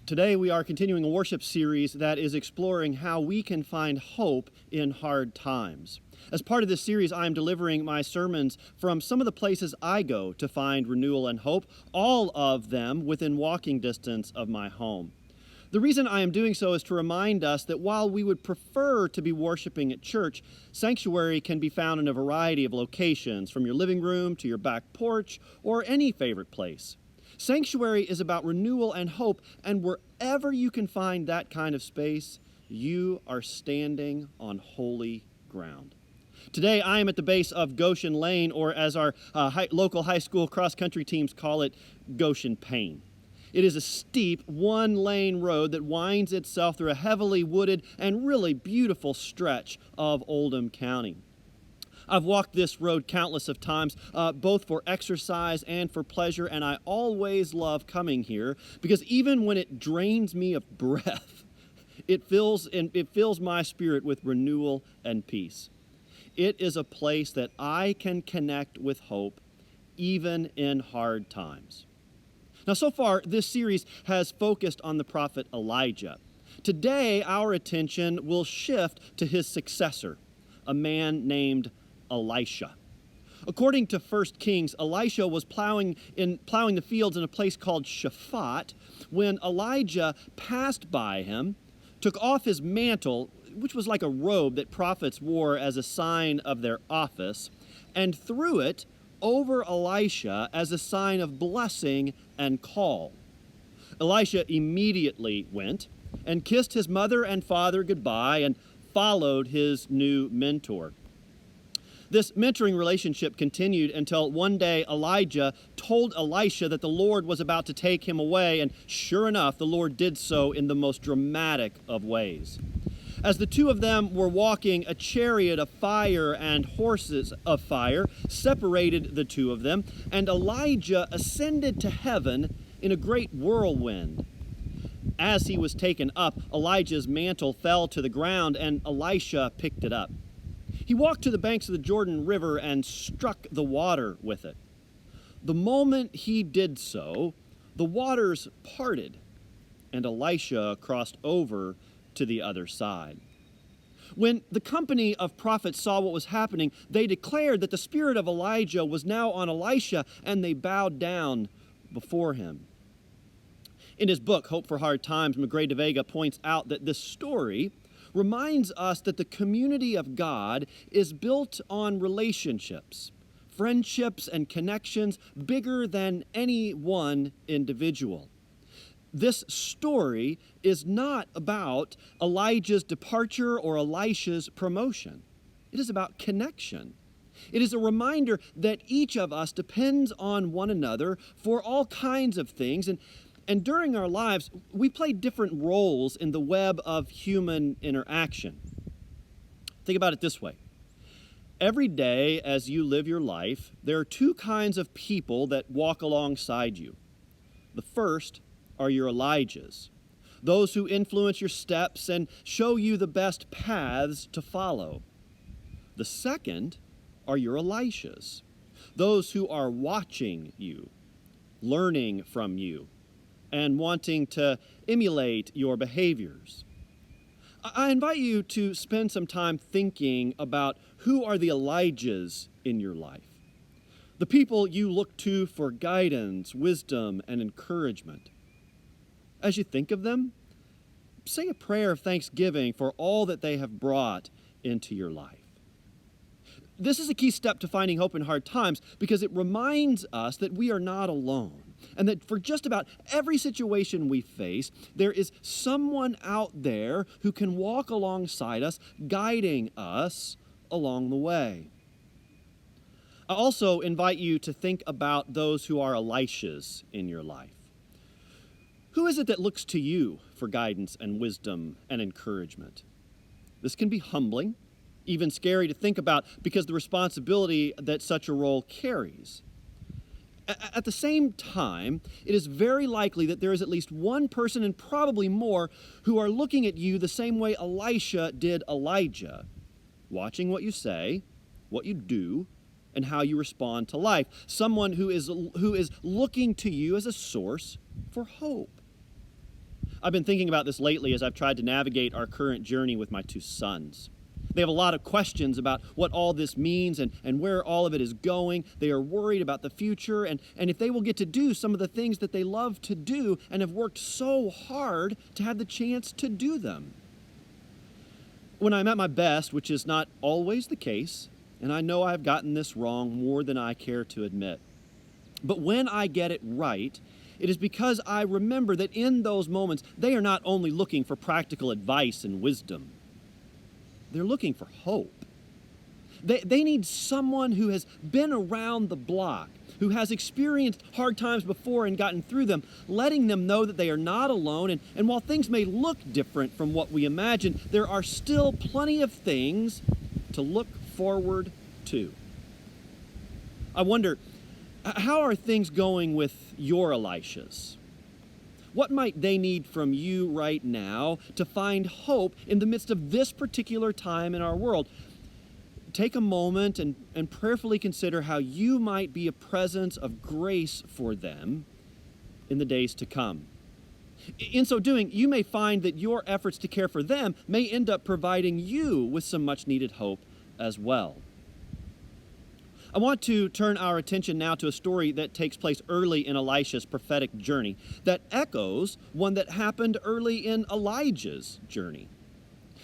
Today, we are continuing a worship series that is exploring how we can find hope in hard times. As part of this series, I am delivering my sermons from some of the places I go to find renewal and hope, all of them within walking distance of my home. The reason I am doing so is to remind us that while we would prefer to be worshiping at church, sanctuary can be found in a variety of locations, from your living room to your back porch or any favorite place. Sanctuary is about renewal and hope, and wherever you can find that kind of space, you are standing on holy ground. Today, I am at the base of Goshen Lane, or as our local high school cross-country teams call it, Goshen Payne. It is a steep, one-lane road that winds itself through a heavily wooded and really beautiful stretch of Oldham County. I've walked this road countless of times, both for exercise and for pleasure, and I always love coming here because even when it drains me of breath, it fills my spirit with renewal and peace. It is a place that I can connect with hope even in hard times. Now, so far, this series has focused on the prophet Elijah. Today, our attention will shift to his successor, a man named Elisha. According to 1 Kings, Elisha was plowing the fields in a place called Shaphat when Elijah passed by him, took off his mantle, which was like a robe that prophets wore as a sign of their office, and threw it over Elisha as a sign of blessing and call. Elisha immediately went and kissed his mother and father goodbye and followed his new mentor. This mentoring relationship continued until one day Elijah told Elisha that the Lord was about to take him away, and sure enough, the Lord did so in the most dramatic of ways. As the two of them were walking, a chariot of fire and horses of fire separated the two of them, and Elijah ascended to heaven in a great whirlwind. As he was taken up, Elijah's mantle fell to the ground, and Elisha picked it up. He walked to the banks of the Jordan River and struck the water with it. The moment he did so, the waters parted, and Elisha crossed over to the other side. When the company of prophets saw what was happening, they declared that the spirit of Elijah was now on Elisha, and they bowed down before him. In his book, Hope for Hard Times, Magrey de Vega points out that this story reminds us that the community of God is built on relationships, friendships, and connections bigger than any one individual. This story is not about Elijah's departure or Elisha's promotion. It is about connection. It is a reminder that each of us depends on one another for all kinds of things, and during our lives, we play different roles in the web of human interaction. Think about it this way. Every day as you live your life, there are two kinds of people that walk alongside you. The first are your Elijahs, those who influence your steps and show you the best paths to follow. The second are your Elishas, those who are watching you, learning from you, and wanting to emulate your behaviors. I invite you to spend some time thinking about who are the Elijahs in your life, the people you look to for guidance, wisdom, and encouragement. As you think of them, say a prayer of thanksgiving for all that they have brought into your life. This is a key step to finding hope in hard times because it reminds us that we are not alone, and that for just about every situation we face, there is someone out there who can walk alongside us, guiding us along the way. I also invite you to think about those who are Elishas in your life. Who is it that looks to you for guidance and wisdom and encouragement? This can be humbling, even scary to think about because the responsibility that such a role carries. At the same time, it is very likely that there is at least one person, and probably more, who are looking at you the same way Elisha did Elijah, watching what you say, what you do, and how you respond to life. Someone who is looking to you as a source for hope. I've been thinking about this lately as I've tried to navigate our current journey with my two sons. They have a lot of questions about what all this means and where all of it is going. They are worried about the future and if they will get to do some of the things that they love to do and have worked so hard to have the chance to do them. When I'm at my best, which is not always the case, and I know I've gotten this wrong more than I care to admit, but when I get it right, it is because I remember that in those moments, they are not only looking for practical advice and wisdom, they're looking for hope. They need someone who has been around the block, who has experienced hard times before and gotten through them, letting them know that they are not alone. And while things may look different from what we imagine, there are still plenty of things to look forward to. I wonder, how are things going with your Elishas? What might they need from you right now to find hope in the midst of this particular time in our world? Take a moment and prayerfully consider how you might be a presence of grace for them in the days to come. In so doing, you may find that your efforts to care for them may end up providing you with some much needed hope as well. I want to turn our attention now to a story that takes place early in Elisha's prophetic journey that echoes one that happened early in Elijah's journey.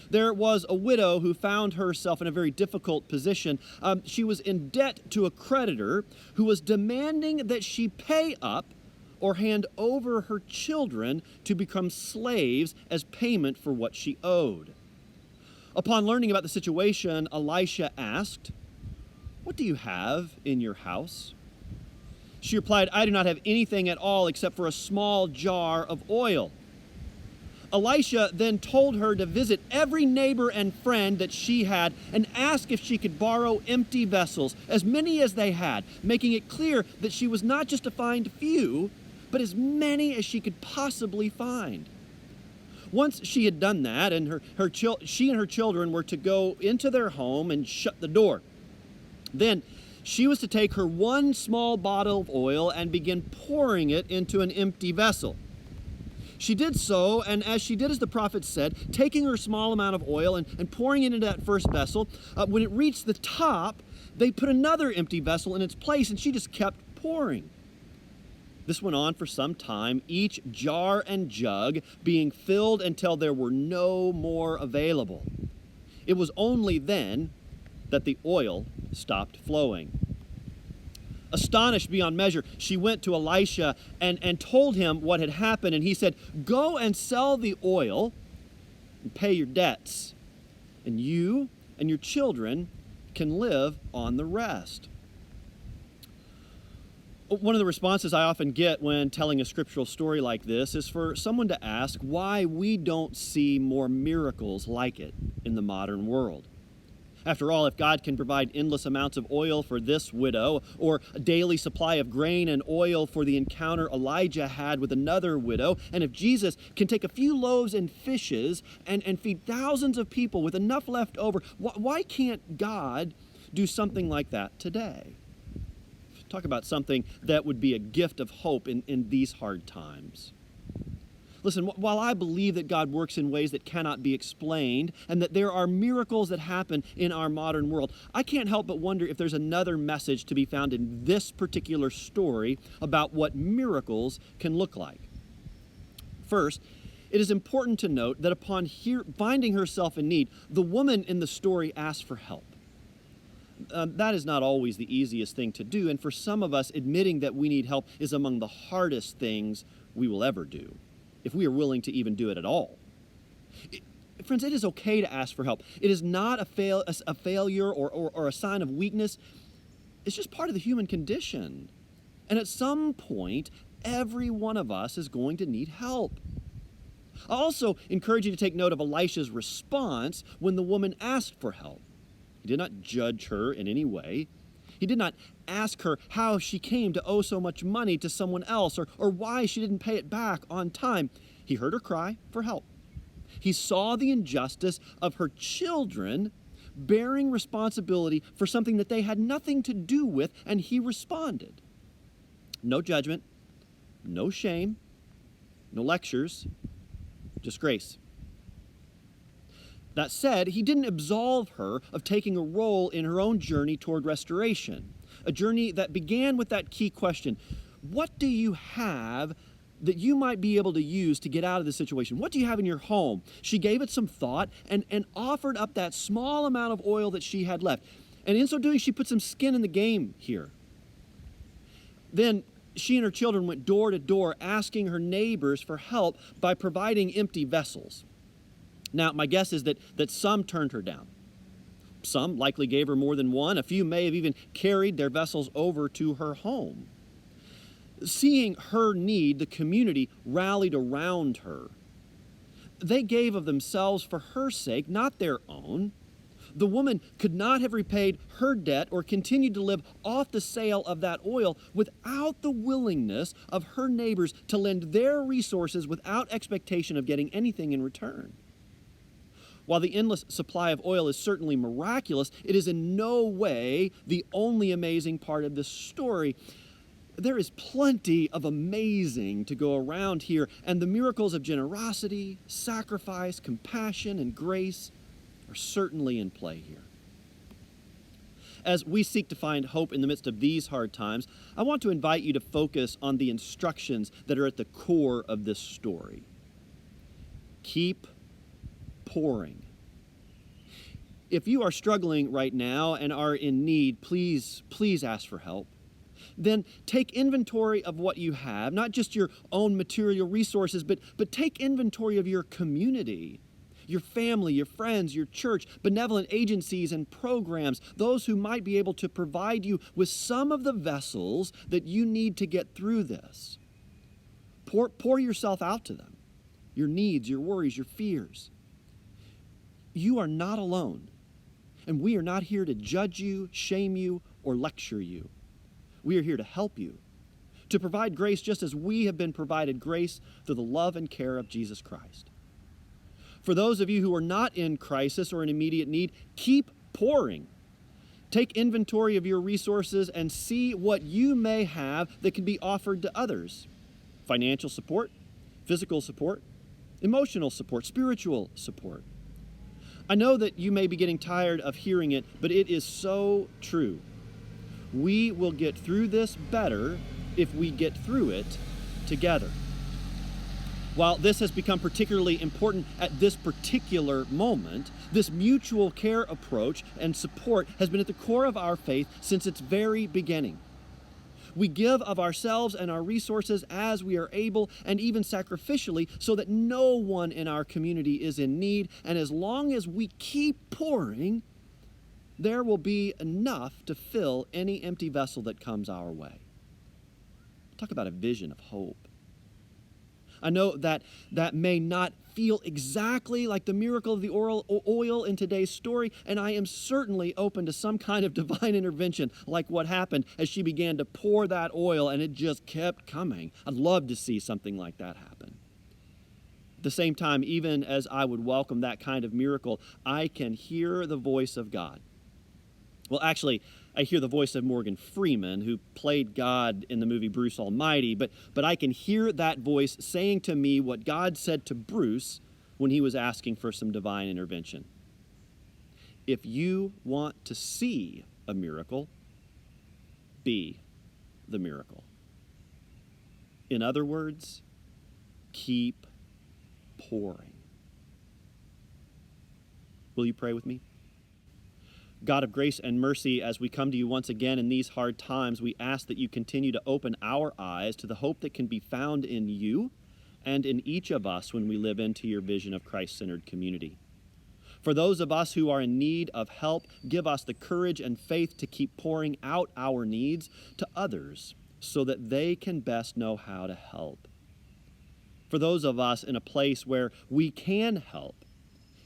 There was a widow who found herself in a very difficult position. She was in debt to a creditor who was demanding that she pay up or hand over her children to become slaves as payment for what she owed. Upon learning about the situation, Elisha asked, "What do you have in your house?" She replied, "I do not have anything at all except for a small jar of oil." Elisha then told her to visit every neighbor and friend that she had and ask if she could borrow empty vessels, as many as they had, making it clear that she was not just to find few, but as many as she could possibly find. Once she had done that, and she and her children were to go into their home and shut the door. Then she was to take her one small bottle of oil and begin pouring it into an empty vessel. She did so, and as she did as the prophet said, taking her small amount of oil and pouring it into that first vessel, when it reached the top, they put another empty vessel in its place, and she just kept pouring. This went on for some time, each jar and jug being filled until there were no more available. It was only then that the oil stopped flowing. Astonished beyond measure, she went to Elisha and told him what had happened, and he said, "Go and sell the oil and pay your debts, and you and your children can live on the rest." One of the responses I often get when telling a scriptural story like this is for someone to ask why we don't see more miracles like it in the modern world. After all, if God can provide endless amounts of oil for this widow, or a daily supply of grain and oil for the encounter Elijah had with another widow, and if Jesus can take a few loaves and fishes and feed thousands of people with enough left over, why can't God do something like that today? Talk about something that would be a gift of hope in these hard times. Listen, while I believe that God works in ways that cannot be explained and that there are miracles that happen in our modern world, I can't help but wonder if there's another message to be found in this particular story about what miracles can look like. First, it is important to note that upon finding herself in need, the woman in the story asked for help. That is not always the easiest thing to do, and for some of us, admitting that we need help is among the hardest things we will ever do, if we are willing to even do it at all. Friends, it is okay to ask for help. It is not a failure or a sign of weakness. It's just part of the human condition. And at some point, every one of us is going to need help. I also encourage you to take note of Elisha's response when the woman asked for help. He did not judge her in any way. He did not ask her how she came to owe so much money to someone else or why she didn't pay it back on time. He heard her cry for help. He saw the injustice of her children bearing responsibility for something that they had nothing to do with, and he responded. No judgment, no shame, no lectures, just grace. That said, he didn't absolve her of taking a role in her own journey toward restoration, a journey that began with that key question: what do you have that you might be able to use to get out of this situation? What do you have in your home? She gave it some thought and offered up that small amount of oil that she had left. And in so doing, she put some skin in the game here. Then she and her children went door to door asking her neighbors for help by providing empty vessels. Now, my guess is that some turned her down. Some likely gave her more than one. A few may have even carried their vessels over to her home. Seeing her need, the community rallied around her. They gave of themselves for her sake, not their own. The woman could not have repaid her debt or continued to live off the sale of that oil without the willingness of her neighbors to lend their resources without expectation of getting anything in return. While the endless supply of oil is certainly miraculous, it is in no way the only amazing part of this story. There is plenty of amazing to go around here, and the miracles of generosity, sacrifice, compassion, and grace are certainly in play here. As we seek to find hope in the midst of these hard times, I want to invite you to focus on the instructions that are at the core of this story. Keep pouring. If you are struggling right now and are in need, please ask for help. Then take inventory of what you have, not just your own material resources, but take inventory of your community, your family, your friends, your church, benevolent agencies and programs, those who might be able to provide you with some of the vessels that you need to get through this. Pour yourself out to them, your needs, your worries, your fears. You are not alone, and we are not here to judge you, shame you, or lecture you. We are here to help you, to provide grace just as we have been provided grace through the love and care of Jesus Christ. For those of you who are not in crisis or in immediate need, keep pouring. Take inventory of your resources and see what you may have that can be offered to others. Financial support, physical support, emotional support, spiritual support. I know that you may be getting tired of hearing it, but it is so true. We will get through this better if we get through it together. While this has become particularly important at this particular moment, this mutual care approach and support has been at the core of our faith since its very beginning. We give of ourselves and our resources as we are able, and even sacrificially, so that no one in our community is in need. And as long as we keep pouring, there will be enough to fill any empty vessel that comes our way. Talk about a vision of hope. I know that may not feel exactly like the miracle of the oil in today's story, and I am certainly open to some kind of divine intervention like what happened as she began to pour that oil and it just kept coming. I'd love to see something like that happen. At the same time, even as I would welcome that kind of miracle, I can hear the voice of God. Well, actually, I hear the voice of Morgan Freeman, who played God in the movie Bruce Almighty, but I can hear that voice saying to me what God said to Bruce when he was asking for some divine intervention. If you want to see a miracle, be the miracle. In other words, keep pouring. Will you pray with me? God of grace and mercy, as we come to you once again in these hard times, we ask that you continue to open our eyes to the hope that can be found in you and in each of us when we live into your vision of Christ-centered community. For those of us who are in need of help, give us the courage and faith to keep pouring out our needs to others so that they can best know how to help. For those of us in a place where we can help,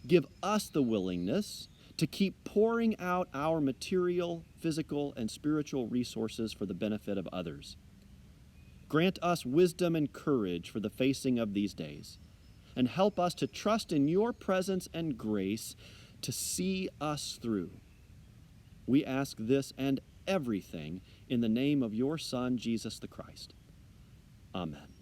give us the willingness to keep pouring out our material, physical, and spiritual resources for the benefit of others. Grant us wisdom and courage for the facing of these days, and help us to trust in your presence and grace to see us through. We ask this and everything in the name of your Son, Jesus the Christ. Amen.